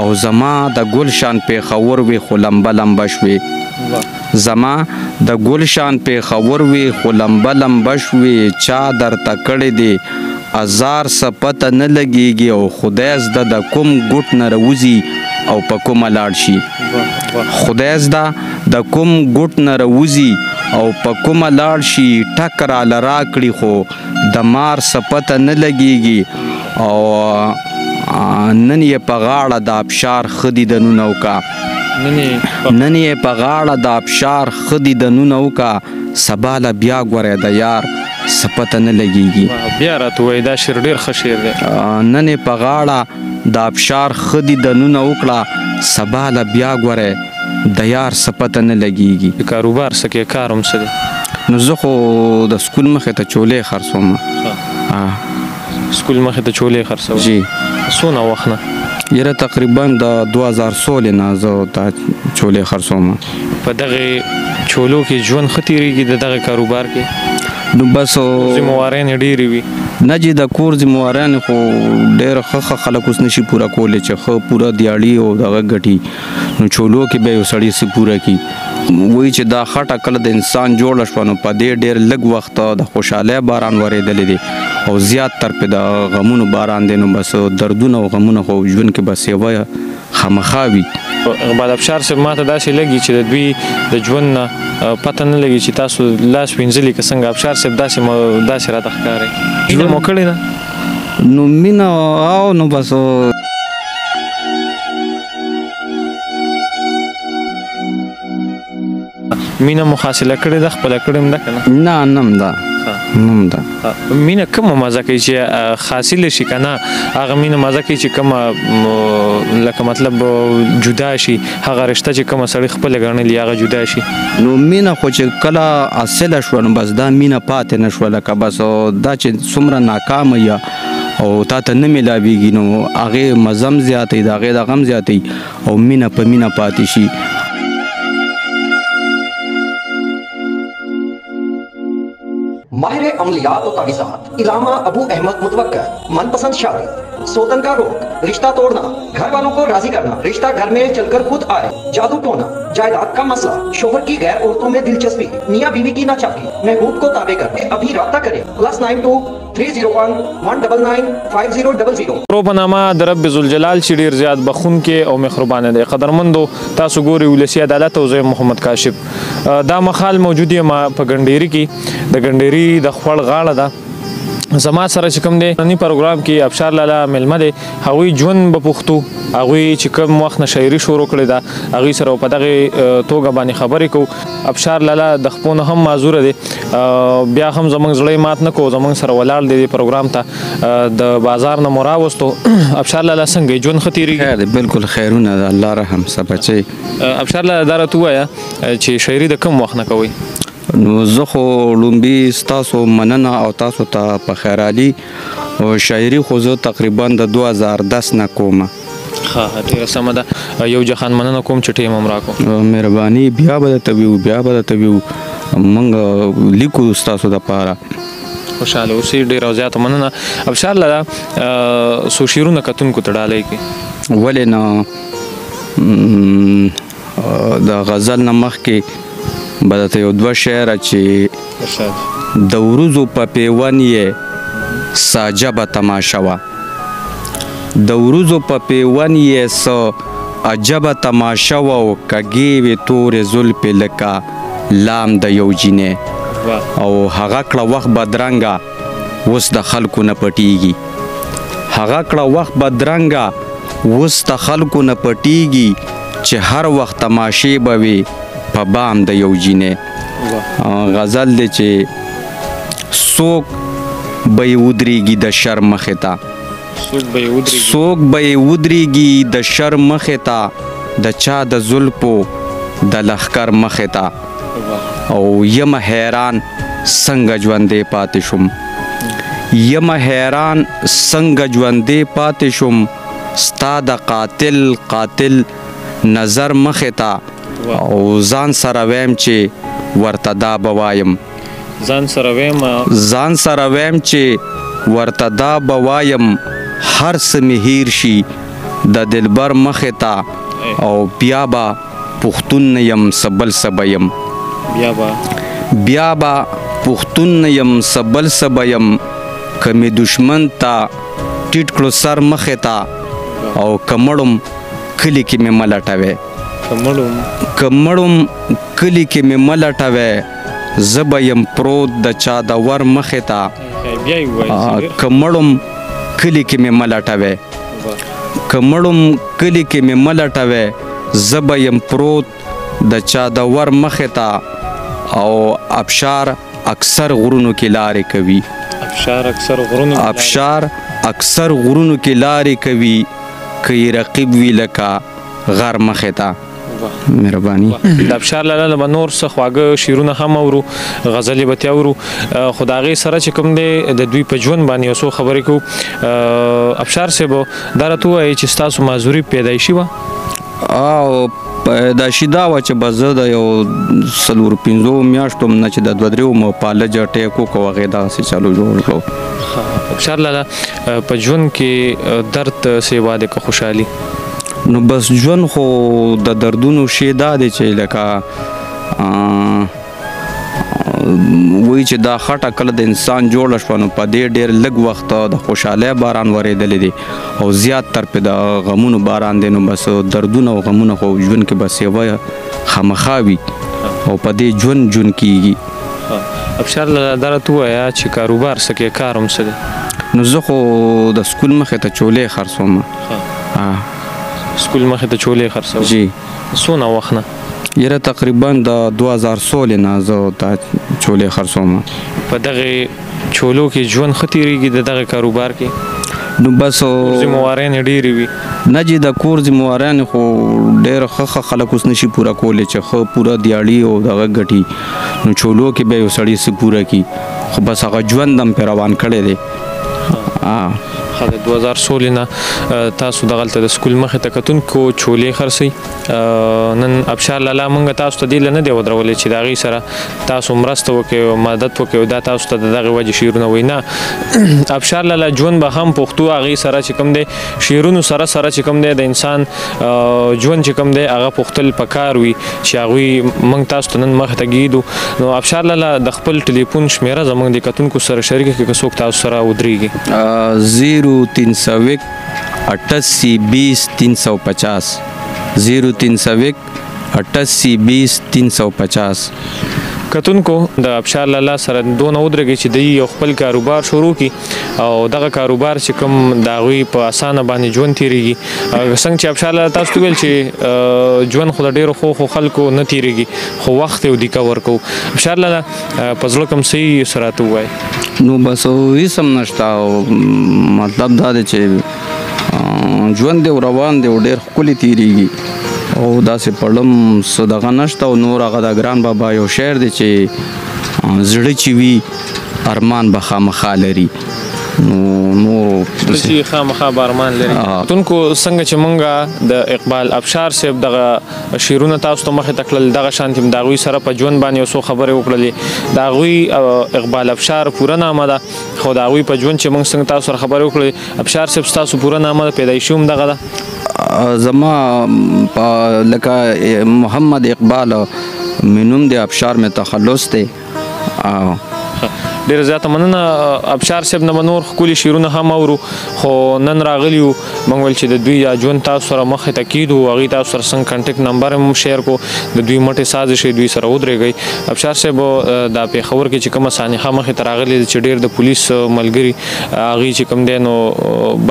او زما د ګلشان پیښور وي خو لمبه لمبه شوې زما د ګلشان پیښور وي خو لمبه لمبه شوې چا درته کړې دی ازار څه پته نه لګېږي او خدای زده د کوم ګوټ نه راوځي او په کومه لاړ شي خدای زده د کوم ګوټ نه راوځي او په کومه لاړ شي ټک راله راکړي خو د مار څه پته نه لګېږي او نن یې په غاړه د ابشار ښه دي د نونه وکا نن یې په غاړه د ابشار ښه دي د نونه وکا سبا له بیا ګورې د یار څه پته نه لګېږي بیا راته وایي دا شعر ډېر ښه شعر دی نن یې په غاړه د ابشار ښه دي د نونه وکړه سبا له بیا ګورې د یار څه پته نه لګېږي کاروبار څه کې کار هم څه دی نو زه خو د سکول مخې ته چولې خرڅوم سکول مخې ته چولې خرڅوم جی څونه وخت نه یاره تقریبا د 2016 نه زه دا چولې خرڅوم په دغه چولو کې ژوند ښه تېرېږي د دغه کاروبار کې نو بس ذموارۍ ډېرې وي نه جی د کور ذموارانې خو ډېر ښه خلک اوس نشي پوره کولی چې ښه پوره دیاړي او دغه ګټي نو چولو کې به یو سړی څه پوره کړي وایي چې دا خټه کله د انسان جوړه شوه نو په دې ډېر لږ وخت د خوشحالۍ باران ورېدلی دی او زیات تر پې د غمونو باران دی نو بس دردونه او غمونه خو ژوند کې بس یوه خامخا وي اقبال افشار صاحب ما ته داسې لګي چې د دوی د ژوند نه پته نه لګي چې تاسو لاس وینځلي که څنګه افشار صاحب داسې راته ښکاري مینه مو کړې ده نو مینه او نو بس مینه مو حاصله کړې ده خپله کړې هم ده که نه نه نم ده مینه کومه مزه کوي چې حاصله شي که نه هغه مینه مزه کوي چې کومه لکه مطلب جدا شي هغه رشته چې کومه سړی خپله ګڼلي هغه جدا شي نو مینه خو چې کله حاصله شوه نو بس دا مینه پاتې نه شوه لکه بس دا چې څومره ناکامه یا او تا ته نه میلاویږي نو هغې مزه هم زیاتوي د هغې دغه هم زیاتوي او مینه په مینه پاتې شي माहिर अमलियात और तावीज़ात इलामा अबू अहमद मुतवक्किल मनपसंद शादी सोतन का रोग रिश्ता तोड़ना घर वालों को राजी करना रिश्ता घर में चलकर खुद आए जादू टोना जायदाद का मसला शोहर की गैर औरतों में दिलचस्पी मियां बीवी की नाचाकी महबूब को ताबे कर अभी राब्ता करें +92-301-199-5000 پروپنامه د رب ذوالجلال چې ډېر زیات بخونکی او مهربانه دی قدرمندو تاسو ګورئ ولسي عدالت او زه محمد کاشف دا مخال موجود یم په ګنډېري کې د ګنډېري د خوړ غاړه ده زما سره چې کوم دی ننني پروګرام کې ابشار لاله میلمه دی هغوی ژوند به پوښتو هغوی چې کوم وخت نه شاعري شروع کړې ده هغوی سره په دغې توګه باندې خبرې کوو ابشار لاله د خپو نه هم معذوره دی بیا هم زموږ زړه مات نه کوو زموږ سره ولاړ دی پروګرام ته د بازار نه مو راوستو ابشار لاله څنګه ژوند ښه تېرېږي بالکل خیرونه ده الله رحم څه بچی ابشار لاله دا راته ووایه چې شاعري د کوم وخت نه کوئ نو زه خو لومبي ستاسو مننه او تاسو ته په خیرالي او شاعري خو زه تقریبا د 2010 نه کوم ښه ډېره سمه ده یو جهان مننه کوم چې ټیم هم راکړو مهرباني بیا به درته ویو بیا به درته ویو موږ لیکو ستاسو دپاره خوشحاله اوسئ ډېره زیاته مننه ابشار لاله څو شعرونه کتونکو ته ډالۍ کړي ولې نه د غزل نه مخکې به درته یو دوه شعره چې د وروځو په پیون یې څه عجبه تماشه وه د وروځو په پیون یې څه عجبه تماشه وه او کږې وې تورې زلفې لکه لام د یو جینۍ او هغه کړه وخت بدرنګه اوس د خلکو نه پټیږي هغه کړه وخت بدرنګه اوس د خلکو نه پټیږي چې هر وخت تماشې به وي په بام د یو جینۍ غزل دی چې څوک به یې ودرېږي د شر مخې ته څوک به یې ودرېږي د شر مخې ته د چا د زلفو د لښکر مخې ته او یمه حیران څنګه ژوندی پاتې شوم یمه حیران څنګه ژوندی پاتې شوم ستا د قاتل نظر مخې ته او ځان سره ویم چې ورته دا به وایم ځان سره ویم چې ورته دا به وایم هر څه مې هیر شي د دلبر مخې ته او بیا به پښتون نه یم سبل سبه یم بیا به پښتون نه یم سبل سبه یم که مې دشمن ته ټیټ کړو سر مخې ته او که مړم کلي کې مې مه لټوې که مړم کلي کې مې مه لټوې زه به یم پروت د چا د ور مخې ته که مړم کلي کې مې مه لټوې که مړم کلي کې مې مه لټوې زه به یم پروت د چا د ور مخې ته او ابشار اکثر غرونو کې لارې کوي ابشار اکثر غرونو کې لارې کوي که یې رقیب وي لکه غر مخې ته مهرباني د ابشار لاله به نور څه خواږه شعرونه هم اورو غزلې به ترې اورو خو د هغې سره چې کوم دی د دوی په ژوند باندې یو څو خبرې کوو ابشار صاحب دا راته ووایي چې ستاسو معذوري پیدایشي وه او پیدایشي دا وه چې به زه د یو 4-5 میاشتو نه چې د 2-3 مو پالجه ټیک وکړو هغې دغسې چالو جوړ کړو ابشار لاله په ژوند کې درد سیوا دی که خوشحالي نو بس ژوند خو د دردونو شی دا دی چې لکه وایي چې دا خټه کله د انسان جوړه شوه نو په دې ډېر لږ وخت د خوشحالۍ باران ورېدلی دی او زیات تر پې د غمونو باران دی نو بس دردونه او غمونه خو ژوند کې بس یوه خامخا وي او په دې ژوند کیږي ابشار دا راته ووایه چې کاروبار څه کې کار هم څه دی نو زه خو د سکول مخې ته چولې خرڅوم سکول مخې ته چولې خرڅوم جی څونه وخت نه یاره تقریبا د 2016 نه زه دا چولې خرڅوم په دغې چولو کې ژوند ښه تېرېږي د دغه کاروبار کې نو بس ذمهواريانې ډېرې وي نه جی د کور ذمهواريانې خو ډېر ښه خلک اوس نشي پوره کولی چې ښه پوره دیاړي او دغه ګټي نو چولو کې بیا یو سړی څه پوره کړي خو بس هغه ژوند هم پرې روان کړی دی د 2016 نه تاسو دغلته د سکول مخې ته کتونکو چولې خرڅئ نن ابشار لاله موږ تاسو ته دې له نه دی ودرولی چې د هغې سره تاسو مرسته وکړئ او مدد وکړئ دا تاسو ته د دغې وجې شعرونه وایي نه ابشار لاله ژوند به هم پښتو هغې سره چې کوم دی شعرونو سره چې کوم دی د انسان ژوند چې کوم دی هغه پوښتل پکار وي چې هغوی موږ تاسو ته نن مخې ته ږیږدو نو ابشار لاله د خپل ټلیفون شمېره زموږ د کتونکو سره شریکه کړئ که څوک تاسو سره ودرېږي 0301 88 20 350 0301 88 20 350 کتونکو د ابشار لاله سره دونه ودرېږي چې دوی یو خپل کاروبار شروع کړي او دغه کاروبار چې کوم د هغوی په اسانه باندې ژوند تېرېږي څنګه چې ابشار لاله تاسو ته ویل چې ژوند خو د ډېرو ښو خلکو نه تېرېږي خو وخت یو دیکه ورکوو ابشار لاله په زړه کوم څه سره راته ووایي نو بس هیڅ هم نشته مطلب دا دی چې ژوند دی روان دی او ډېر ښکلي تېرېږي او داسې پړم څه دغه نشته او نور هغه د ګران بابا یو شعر دی چې زړه چې وي ارمان به خامخا لري نو خامخا به ارمان لري کتونکو څنګه چې موږ د اقبال ابشار صاحب دغه شعرونه تاسو ته مخې ته کړل دغه شانتې هم د هغوی سره په ژوند باندې یو څو خبرې وکړلې د هغوی اقبال ابشار پوره نامه ده خو د هغوی په ژوند چې موږ څنګه تاسو سره خبرې وکړلې ابشار صاحب ستاسو پوره نامه ده پیدایشي هم دغه ده زما لکه محمد اقبال مې نوم دی ابشار مې تخلص دی ډېره زیاته مننه ابشار صاحب نه به نور ښکلي شعرونه هم اورو خو نن راغلي یو موږ ویل چې د دوی ژوند تاسو سره مخې ته کېږدو هغوی تاسو سره څنګه کنټیکټ نمبر هم شیر کو د دوی مټې سازش دوی سره ودرېږئ ابشار صاحب دا پېښور کې چې کومه سانحه مخې ته راغلې ده چې ډېر د پولیس ملګري هغوی چې کوم دی نو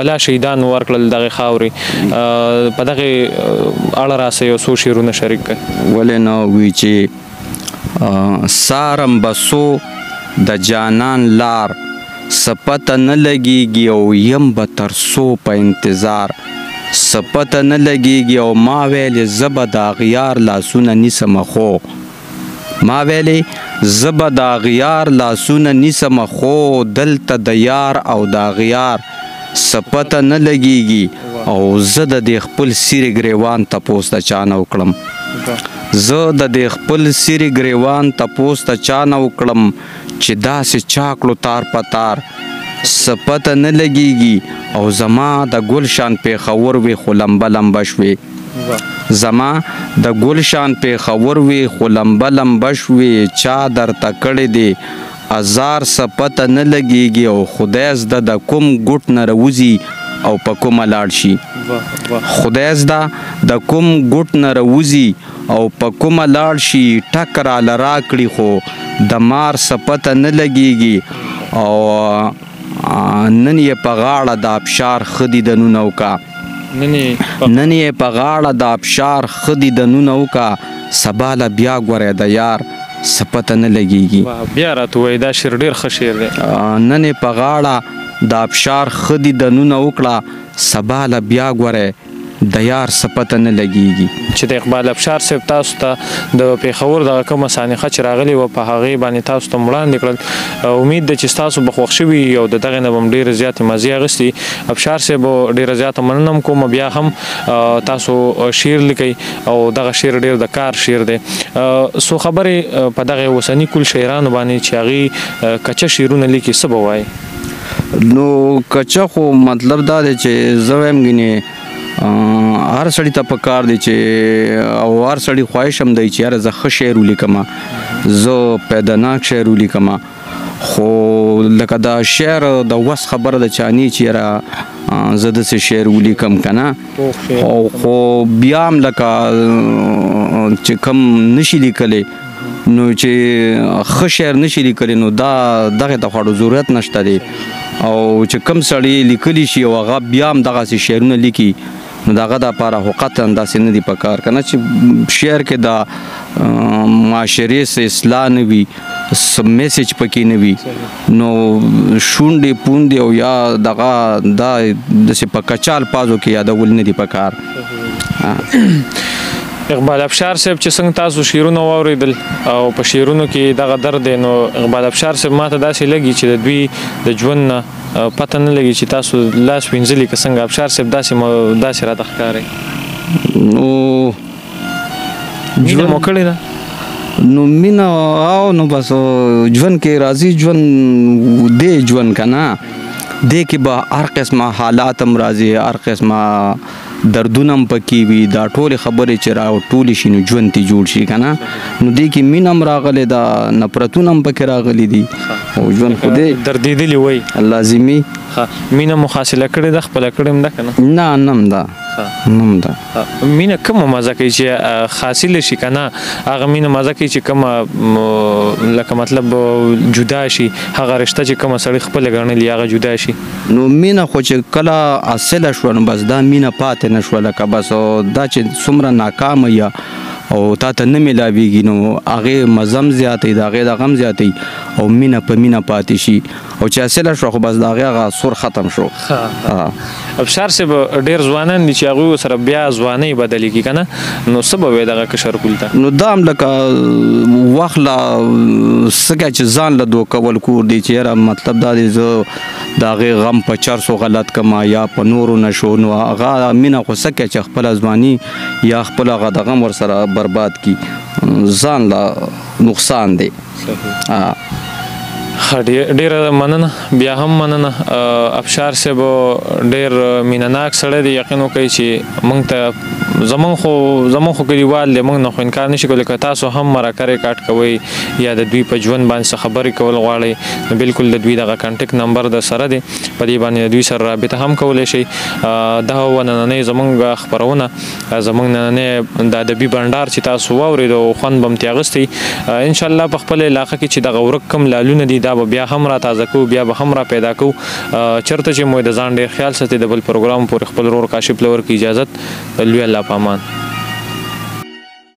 بلا شهیدان ورکړل دغې خاورې په دغې اړه راسه یو څو شعرونه شریک کړئ ولې نه وي چې سارم بسو د جانان لار سپته نه لګیږي او یم به تر څو په انتظار سپته نه لګیږي او ما ویلې زه به د اغیار لاسونه نیسمه خو ما ویلې زه به د اغیار لاسونه نیسمه خو دلته د یار او د اغیار سپته نه لګیږي او زه د دې خپل سیرې ګریوان تپوس د چا نه وکړم زه د دې خپل سیرې ګریوان تپوس د چا نه وکړم چې داسې چا کړو تار په تار سپته نه لګیږي او زما د ګلشان پیښور وي خو لمبه لمبه شوې زما د ګلشان پیښور وي خو لمبه لمبه شوې چا درته کړې دی ازار سپته نه لګیږي او خدای زده د کوم ګوټ نه راوځي او په کومه لاړ شي خدای زده د کوم ګوټ نه راوځي او په کومه لاړ شي ټک راله راکړي خو د مار سپته نه لګیږي او نن یې په غاړه د آبشار ښه دي د نونه وکا نن یې په غاړه د آبشار ښه دي د نونه وکا سبا له بیا ګورې د یار سپته نه لګیږي بیا راته وایي دا شعر ډېر ښه شعر دی نن یې په غاړه د آبشار ښه دي د نونه وکړه سبا له بیا ګورې د یار سپته نه لګیږي چې د اقبال افشار صاحب تاسو ته د پیښور دغه کومه سانحه چې راغلې وه په هغې باندې تاسو ته وړاندې کړل امید ده چې ستاسو به خوښ شوي او د دغې نه به هم ډېرې زیاتې مزې اخیستي افشار صاحب ډېره زیاته مننه هم کوم بیا هم تاسو شعر لیکئ او دغه شعر ډېر د کار شعر دی څو خبرې په دغه اوسني کل شاعرانو باندې چې هغې کچه شعرونه لیکي څه به وایي نو کچه خو مطلب دا دی چې زه وایم ګینې هر سړي ته پکار دی چې او هر سړي خواهش هم دی چې یاره زه ښه شعر ولیکمه زه پیداناک شعر ولیکمه خو لکه دا شعر د وس خبره ده چانی چې یاره زه داسې شعر ولیکم که نه خو بیا هم لکه چې کم نشي لیکلی نو چې ښه شعر نشي لیکلی نو دغې ته خواړو ضرورت نشته دی او چې کم سړی لیکلی شي او هغه بیا هم دغسې شعرونه لیکي نو د هغه دپاره خو قطعا داسې نه دي په کار که نه چې شعر کې د معاشرې څه اصلاح نه وي څه میسج پکې نه وي نو شونډې پوندې او یا دغه دا داسې په کچا الفاظو کې یادول نه دي په کار اقبال افشار صاحب چې څنګه تاسو شعرونه واورېدل او په شعرونو کې دغه درد دی نو اقبال افشار صاحب ماته داسې لګي چې د دوی د ژوند نه پته نه لګي چې تاسو لاس وینځلي که څنګه افشار صاحب داسې راته ښکارئ نو مینه مو کړې ده نو مینه او نو بس ژوند کې راځي ژوند دی ژوند که نه دی کې به هر قسمه حالات هم راځي هر قسمه دردونه هم پکې وي دا ټولې خبرې چې راټولې شي نو ژوند ترې جوړ شي که نه نو دې کې مینه هم راغلی ده نفرتونه هم پکې راغلي دي او ژوند خو دی دردېدلي وایي لازمي مینه مو حاصله کړې ده خپله کړې هم ده که نه نه هم ده هم ده مینه کومه مزه کوي چې حاصله شي که نه هغه مینه مزه کوي چې کومه لکه مطلب جدا شي هغه رشته چې کومه سړی خپله ګڼلي هغه جدا شي نو مینه خو چې کله حاصله شوه نو بس دا مینه پاتې نه شوه لکه بس دا چې څومره ناکامه یا او تا ته نه میلاویږي نو هغې مزه هم زیاتی د هغې دغه هم زیاتی او مینه په مینه پاتې شي او چې حاصله شوه خو بس د هغې هغه سور ختم شو افشار صاحب ډېر ځوانان دي چې هغوی سره بیا ځوانۍ بدلېږي که نه نو څه به وایي دغه کشر کول ته نو دا هم لکه وخت له څه چې ځان له دوکول کور دی چې یاره مطلب دا دی زه د هغې غم په چرسو غلط کما یا په نورو نشو نو هغه مینه خو څه کوي چې خپله ځواني یا خپل هغه د غم ورسره برباد کی ځان له نقصان دی ډېره مننه بیا هم مننه افشار صاحب ډېر مینهناک سړی دی یقین وکړئ چې موږ ته زموږ خو کلیوال دی موږ نه خو انکار نشي کولی که تاسو هم مرکه ریکارډ کوئ یا د دوی په ژوند باندې څه خبرې کول غواړئ نو بلکل د دوی دغه کانټیکټ نمبر در سره دی په دې باندې د دوی سره رابطه هم کولی شئ دا وه نننۍ زموږ خپرونه زموږ نننۍ د ادبي بنډار چې تاسو واورېد او خوند به هم ترې اخیستی انشاءالله په خپل علاقه کې چې دغه ورک کم لالونه دي دا به بیا هم را تازه کوو بیا به هم را پیدا کوو چېرته چې مو د ځان ډېر خیال ساتئ د بل پروګرام پورې خپل ورور کاشف لور کې اجازت لوی الله په امان